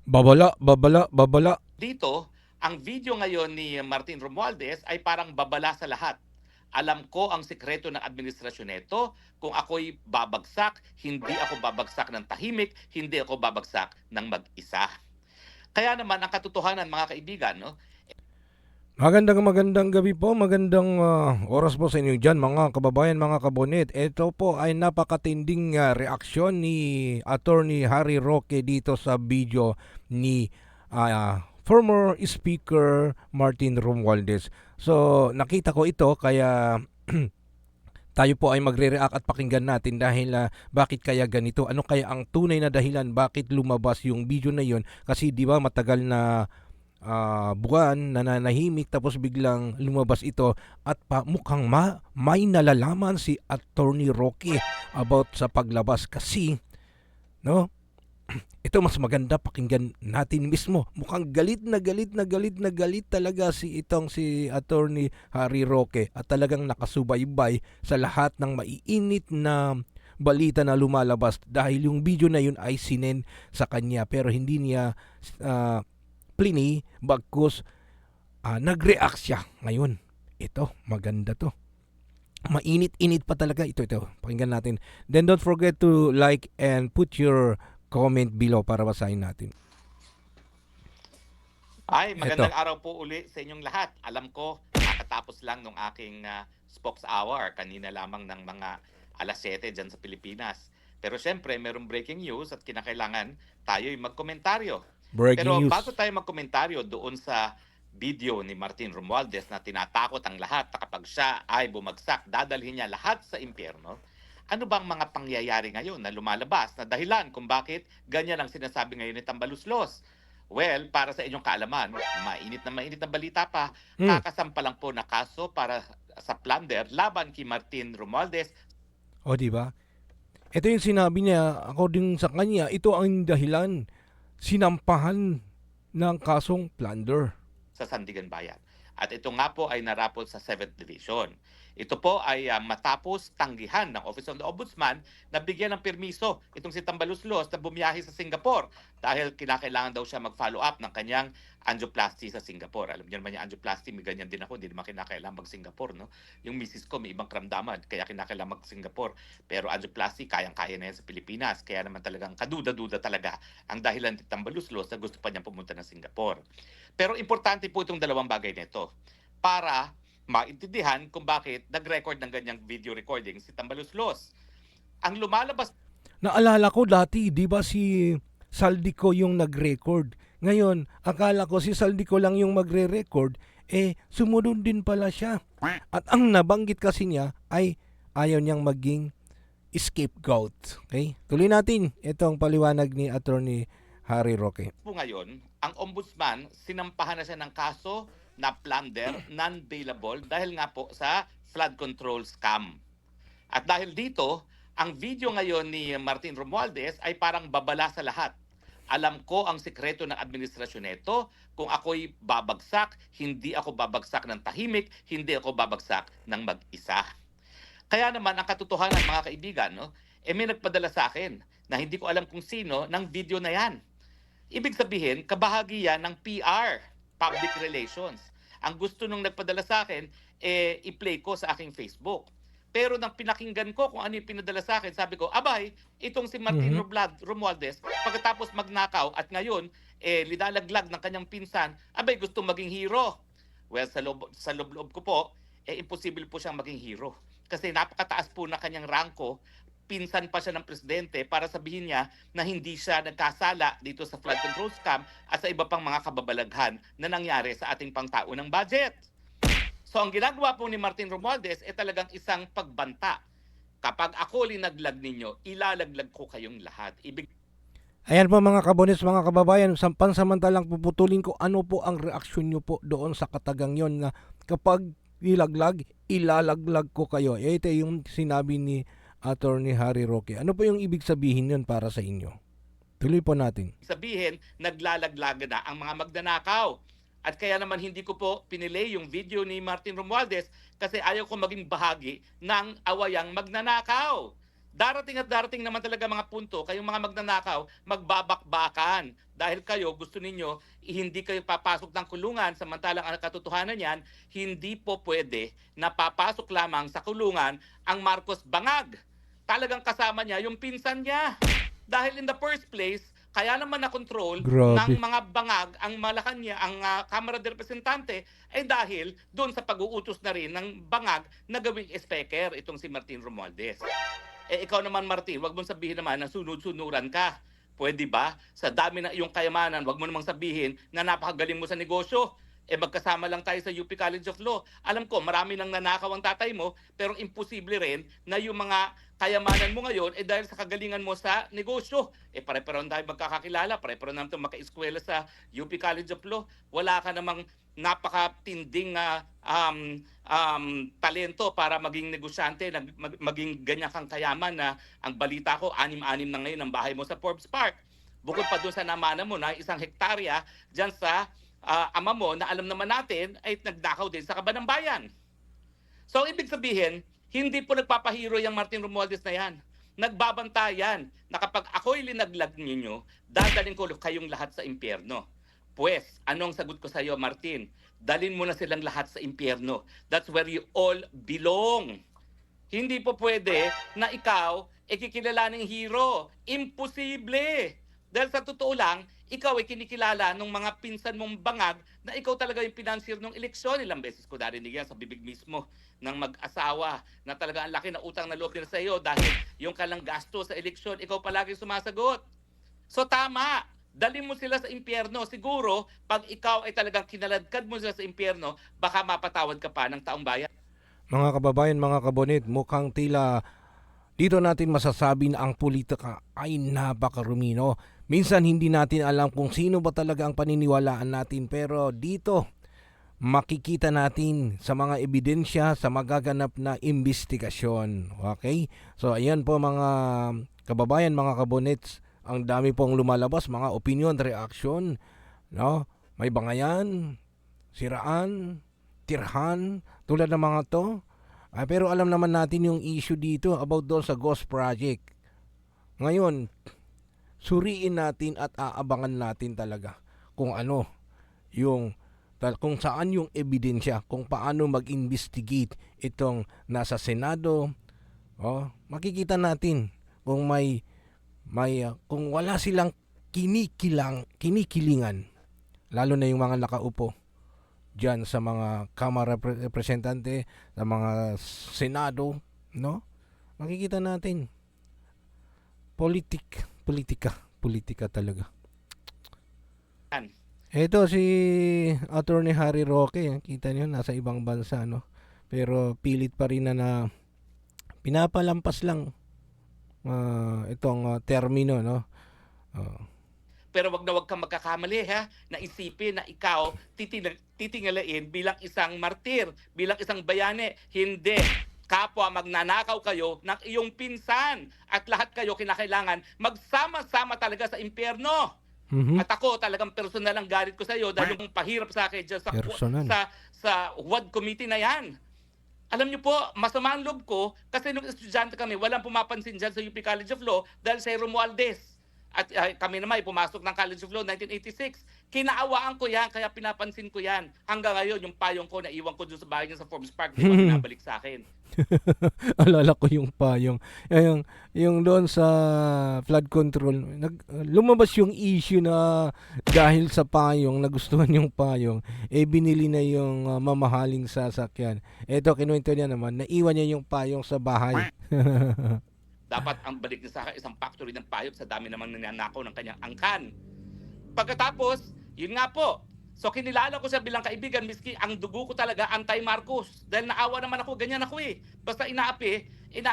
Babala, babala, babala. Dito, ang video ngayon ni Martin Romualdez ay parang babala sa lahat. Alam ko ang sikreto ng administrasyon nito. Kung ako'y babagsak, hindi ako babagsak ng tahimik, hindi ako babagsak ng mag-isa. Kaya naman ang katotohanan mga kaibigan, no? Magandang gabi po, magandang oras po sa inyo dyan mga kababayan, mga kabonet. Ito po ay napakatinding reaksyon ni Attorney Harry Roque dito sa video ni former Speaker Martin Romualdez. So nakita ko ito kaya tayo po ay magre-react at pakinggan natin dahil bakit kaya ganito? Ano kaya ang tunay na dahilan bakit lumabas yung video na yon? Kasi di ba matagal na buwan nananahimik tapos biglang lumabas ito at mukhang may nalalaman si Attorney Rocky about sa paglabas kasi no ito mas maganda pakinggan natin mismo. Mukhang galit na galit na galit na galit talaga si Attorney Harry Roque at talagang nakasubaybay sa lahat ng maiinit na balita na lumalabas dahil yung video na yun ay sinen sa kanya pero hindi niya plini bagkus nag-react siya ngayon. Ito, maganda to. Mainit-init pa talaga ito. Pakinggan natin. Then don't forget to like and put your comment below para basahin natin. Ay, Ito. magandang araw po uli sa inyong lahat. Alam ko, nakatapos lang nung aking spokes hour. Kanina lamang ng mga alas 7 dyan sa Pilipinas. Pero syempre, merong breaking news at kinakailangan tayo'y magkomentaryo. Breaking Pero news. bago tayo magkomentaryo doon sa video ni Martin Romualdez na tinatakot ang lahat na kapag siya ay bumagsak, dadalhin niya lahat sa impyerno, ano bang mga pangyayari ngayon na lumalabas na dahilan kung bakit ganyan ang sinasabi ngayon ni Tambaluslos? Well, para sa inyong kaalaman, mainit na balita pa, Hmm. kakasampa lang po na kaso para sa plunder laban kay Martin Romualdez O di ba? Ito yung sinabi niya, according sa kanya, ito ang dahilan. Sinampahan ng kasong plunder. sa Sandigan Bayan. At ito nga po ay narapol sa 7th Division. Ito po ay matapos tanggihan ng Office of the Ombudsman na bigyan ng permiso itong si Tambaluslos na bumiyahe sa Singapore dahil kinakailangan daw siya mag-follow up ng kanyang angioplasty sa Singapore. Alam niyo naman yung angioplasty, may ganyan din ako, hindi naman kinakailangan mag-Singapore. No? Yung misis ko may ibang karamdaman, kaya kinakailangan mag-Singapore. Pero angioplasty, kayang-kaya na yan sa Pilipinas. Kaya naman talagang kaduda-duda talaga ang dahilan ni Tambaluslos na gusto pa niyang pumunta ng Singapore. Pero importante po itong dalawang bagay nito para maintindihan kung bakit nag-record ng ganyang video recording si Tambaluslos. Ang lumalabas Naalala ko dati, di ba si Saldico yung nag-record. Ngayon, akala ko si Saldico lang yung magre-record, sumunod din pala siya. At ang nabanggit kasi niya ay ayaw niyang maging scapegoat. Okay? Tuloy natin itong paliwanag ni Attorney Harry Roque. po ngayon, ang ombudsman sinampahan na siya ng kaso na plunder, non-bailable dahil nga po sa flood control scam. At dahil dito, ang video ngayon ni Martin Romualdez ay parang babala sa lahat. Alam ko ang sikreto ng administrasyon nito. Kung ako'y babagsak, hindi ako babagsak ng tahimik, hindi ako babagsak ng mag-isa. Kaya naman ang katotohanan mga kaibigan, no, may nagpadala sa akin na hindi ko alam kung sino ng video na yan. Ibig sabihin, kabahagi yan ng PR, public relations. Ang gusto nung nagpadala sa akin, i-play ko sa aking Facebook. Pero nang pinakinggan ko kung ano yung pinadala sa akin, sabi ko, abay, itong si Martin Romualdez, pagkatapos magnakaw at ngayon, lidalaglag ng kanyang pinsan, abay, gusto maging hero. Well, sa loob ko po, imposible po siyang maging hero. Kasi napakataas po na kanyang rangko, pinsan pa siya ng presidente para sabihin niya na hindi siya nagkasala dito sa flood control scam at sa iba pang mga kababalaghan na nangyari sa ating pangtaunang budget. So ang ginagawa po ni Martin Romualdez ay talagang isang pagbanta. Kapag ako linaglag ninyo, ilalaglag ko kayong lahat. Ayan po mga kabonis, mga kababayan, pansamantalang puputulin ko ano po ang reaksyon nyo po doon sa katagang yon na kapag ilaglag, ilalaglag ko kayo. Ito yung sinabi ni Attorney Harry Roque. Ano po yung ibig sabihin yun para sa inyo? Tuloy po natin. Sabihin, naglalaglaga na ang mga magnanakaw. At kaya naman hindi ko po pinilay yung video ni Martin Romualdez kasi ayaw ko maging bahagi ng awayang magnanakaw. Darating at darating naman talaga mga punto, kayong mga magnanakaw, magbabakbakan. Dahil kayo, gusto ninyo, hindi kayo papasok ng kulungan, samantalang ang katotohanan yan, hindi po pwede na papasok lamang sa kulungan ang Marcos Bangag. Talagang kasama niya yung pinsan niya. Dahil in the first place, kaya naman na-control ng Grabe. mga bangag ang Malacanang, ang Kamara de Representante, ay dahil doon sa pag-uutos na rin ng bangag na gawing speaker itong si Martin Romualdez. Eh ikaw naman Martin, wag mong sabihin naman na sunod-sunuran ka. Pwede ba? Sa dami ng iyong kayamanan, wag mo namang sabihin na napakagaling mo sa negosyo. Eh magkasama lang tayo sa UP College of Law. Alam ko, marami nang nanakaw ang tatay mo, pero imposible rin na yung mga kayamanan mo ngayon eh dahil sa kagalingan mo sa negosyo. Eh pare-pareho tayo magkakakilala, pare-pareho naman tayo maka-eskwela sa UP College of Law. Wala ka namang napakatinding talento para maging negosyante, maging ganyan kang kayaman na ang balita ko, 6-6 na ngayon ang bahay mo sa Forbes Park. Bukod pa doon sa namana mo na 1 hektarya dyan sa ama mo na alam naman natin ay nagnakaw din sa Kabanang Bayan. So ibig sabihin, hindi po nagpapahiro yung Martin Romualdez na yan. Nagbabantayan na kapag ako'y linaglag ninyo, dadaling ko kayong lahat sa impyerno. Pues, anong sagot ko sa iyo, Martin? Dalin mo na silang lahat sa impyerno. That's where you all belong. Hindi po pwede na ikaw ikikilalaning hero. Imposible. Dahil sa totoo lang, ikaw ay kinikilala ng mga pinsan mong bangag na ikaw talaga yung financier ng eleksyon. Ilang beses ko narinig yan sa bibig mismo ng mag-asawa na talaga ang laki na utang na loob nila sa iyo dahil yung kalang gasto sa eleksyon, ikaw palagi sumasagot. So tama, dali mo sila sa impyerno. Siguro, pag ikaw ay talagang kinaladkad mo sila sa impyerno, baka mapatawad ka pa ng taong bayan. Mga kababayan, mga kabonit, mukhang tila dito natin masasabi na ang politika ay napakarumi, no? Minsan hindi natin alam kung sino ba talaga ang paniniwalaan natin, pero dito makikita natin sa mga ebidensya sa magaganap na investigasyon. Okay? So ayan po mga kababayan, mga kabonets, ang dami pong lumalabas, mga opinion, reaction, no? May bangayan, siraan, tirhan, tulad ng mga to. Pero alam naman natin yung issue dito about doon sa Ghost Project. Ngayon, suriin natin at aabangan natin talaga kung ano yung kung saan yung ebidensya, kung paano mag-investigate itong nasa Senado. Makikita natin kung kung wala silang kinikilingan, lalo na yung mga nakaupo diyan sa mga Kamara Representante, sa mga Senado, no? Makikita natin politika talaga. Ito si Attorney Harry Roque, kita niyo nasa ibang bansa, no? Pero pilit pa rin na pinapalampas lang itong termino, no? Pero wag na wag kang magkakamali ha, na isipin na ikaw titingalain bilang isang martir, bilang isang bayani. Hindi. Kapwa magnanakaw kayo ng iyong pinsan at lahat kayo kinakailangan magsama-sama talaga sa impyerno. At ako talagang personal ang galit ko sa iyo dahil yung pahirap sa akin dyan sa WAD committee na yan. Alam niyo po, masama ang loob ko kasi nung estudyante kami, walang pumapansin dyan sa UP College of Law dahil sa Romualdez. At kami naman ay pumasok ng College of Law 1986. Kinaawaan ko yan, kaya pinapansin ko yan. Hanggang ngayon, yung payong ko, naiwan ko doon sa bahay niya sa Forbes Park, di ba pinabalik sa akin. Alala ko yung payong. Yung doon sa flood control, lumabas yung issue na dahil sa payong, nagustuhan yung payong, binili na yung mamahaling sasakyan. Eto, kinuwento niya naman, naiwan niya yung payong sa bahay. Dapat ang balik niya sa akin isang factory ng payong sa dami namang nananakaw ng kanyang angkan. Pagkatapos, yun nga po. So kinilala ko siya bilang kaibigan, miski ang dugo ko talaga anti-Marcos. Dahil naawa naman ako, ganyan ako eh. Basta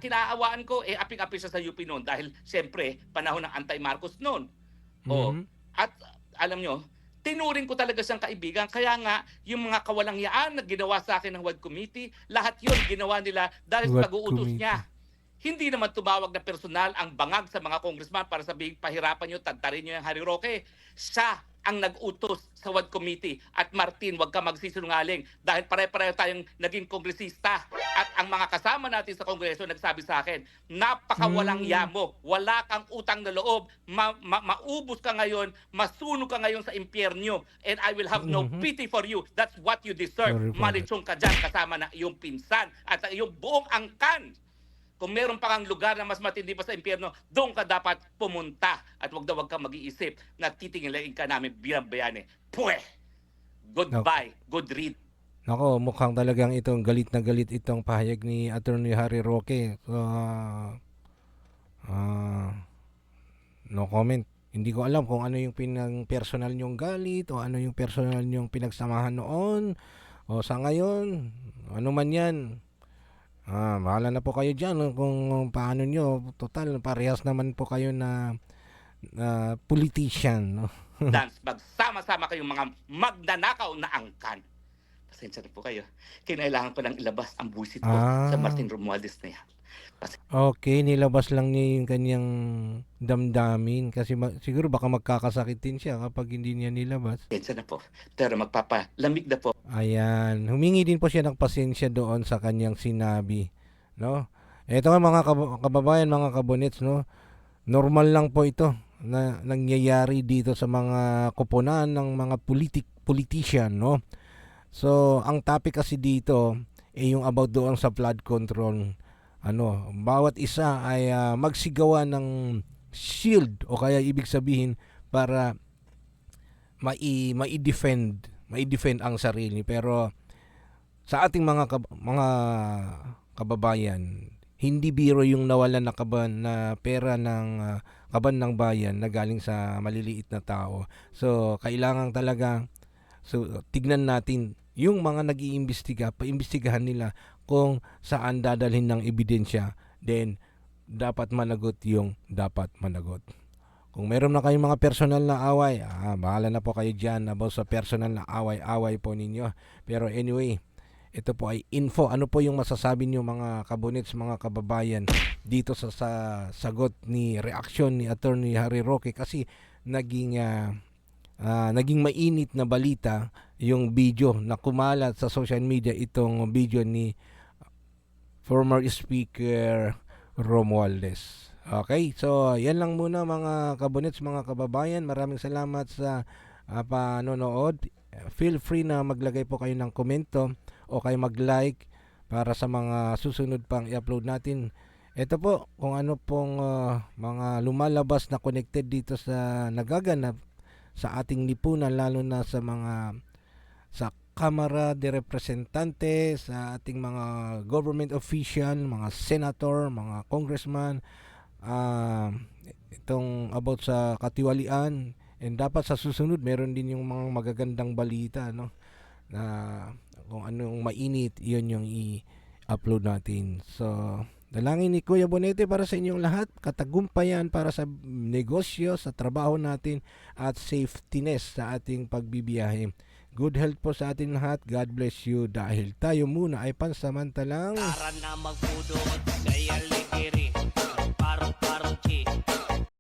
kinaawaan ko, aping-api siya sa UP noon. Dahil siyempre, panahon ng anti-Marcos noon. At alam nyo, tinuring ko talaga siyang kaibigan. Kaya nga, yung mga kawalangyaan na ginawa sa akin ng WAD Committee, lahat yun ginawa nila dahil sa pag-uutos niya. Hindi naman tumawag na personal ang bangag sa mga congressman para sabihin pahirapan nyo, tagtarin nyo yung Harry Roque. Siya ang nag-utos sa WAD committee. At Martin, wag ka magsisinungaling dahil pare-pareho tayong naging kongresista. At ang mga kasama natin sa kongreso nagsabi sa akin, napakawalang yamo, wala kang utang na loob, maubos ka ngayon, masunog ka ngayon sa impyerno, and I will have no Mhm. pity for you. That's what you deserve. Sorry for that. Malitsong ka dyan kasama na iyong pinsan at ang iyong buong angkan. Kung meron pa kang lugar na mas matindi pa sa impyerno, doon ka dapat pumunta. At wag na wag kang mag-iisip na titingin ka namin bilang bayani. Pweh! Goodbye. Good read. Nako, mukhang talagang itong galit na galit itong pahayag ni Attorney Harry Roque. So, no comment. Hindi ko alam kung ano yung personal nyong galit o ano yung personal nyong pinagsamahan noon o sa ngayon. Ano man yan. Bahala na po kayo dyan kung paano nyo. Total, parehas naman po kayo na politician. No? Dance, magsama-sama kayong mga magnanakaw na angkan. Pasensya na po kayo. Kinailangan ko lang ilabas ang buwisit ko sa Martin Romualdez na yan. Okay, nilabas lang niya yung kanyang damdamin kasi siguro baka magkakasakit din siya kapag hindi niya nilabas. Pasensya na po. Pero magpapalamig na po. Ayan, humingi din po siya ng pasensya doon sa kanyang sinabi, no? Ito nga mga kababayan, mga kabonets, no? Normal lang po ito na nangyayari dito sa mga koponan ng mga politician, no? So, ang topic kasi dito ay yung about doon sa flood control. Bawat isa ay magsigawa ng shield o kaya ibig sabihin para mai-defend ang sarili. Pero sa ating mga kababayan, hindi biro yung nawalan na pera ng kaban ng bayan na galing sa maliliit na tao. So, kailangan talaga tignan natin yung mga nag-iimbestiga, paimbestigahan nila kung saan dadalhin ng ebidensya, then dapat managot yung dapat managot. Kung meron na kayong mga personal na away, bahala na po kayo dyan about sa personal na away po ninyo. Pero anyway, ito po ay info. Ano po yung masasabi niyo mga kabonets, mga kababayan dito sa sagot ni reaksyon ni Attorney Harry Roque kasi naging mainit na balita yung video na kumalat sa social media, itong video ni former Speaker Romualdez. Okay, so yan lang muna mga kabonets, mga kababayan. Maraming salamat sa panonood. Feel free na maglagay po kayo ng komento o kayo mag-like para sa mga susunod pang i-upload natin. Ito po, kung ano pong mga lumalabas na connected dito sa nagaganap sa ating lipunan, lalo na sa Kamara de Representante, sa ating mga government official, mga senator, mga congressman, itong about sa katiwalian, and dapat sa susunod meron din yung mga magagandang balita, no, na kung anong mainit, yun yung i-upload natin. So, dalangin ni Kuya Bonete para sa inyong lahat, katagumpayan para sa negosyo, sa trabaho natin, at safetyness sa ating pagbibiyahe. Good health po sa ating lahat. God bless you dahil tayo muna ay pansamantalang Tara na magpudot, kaya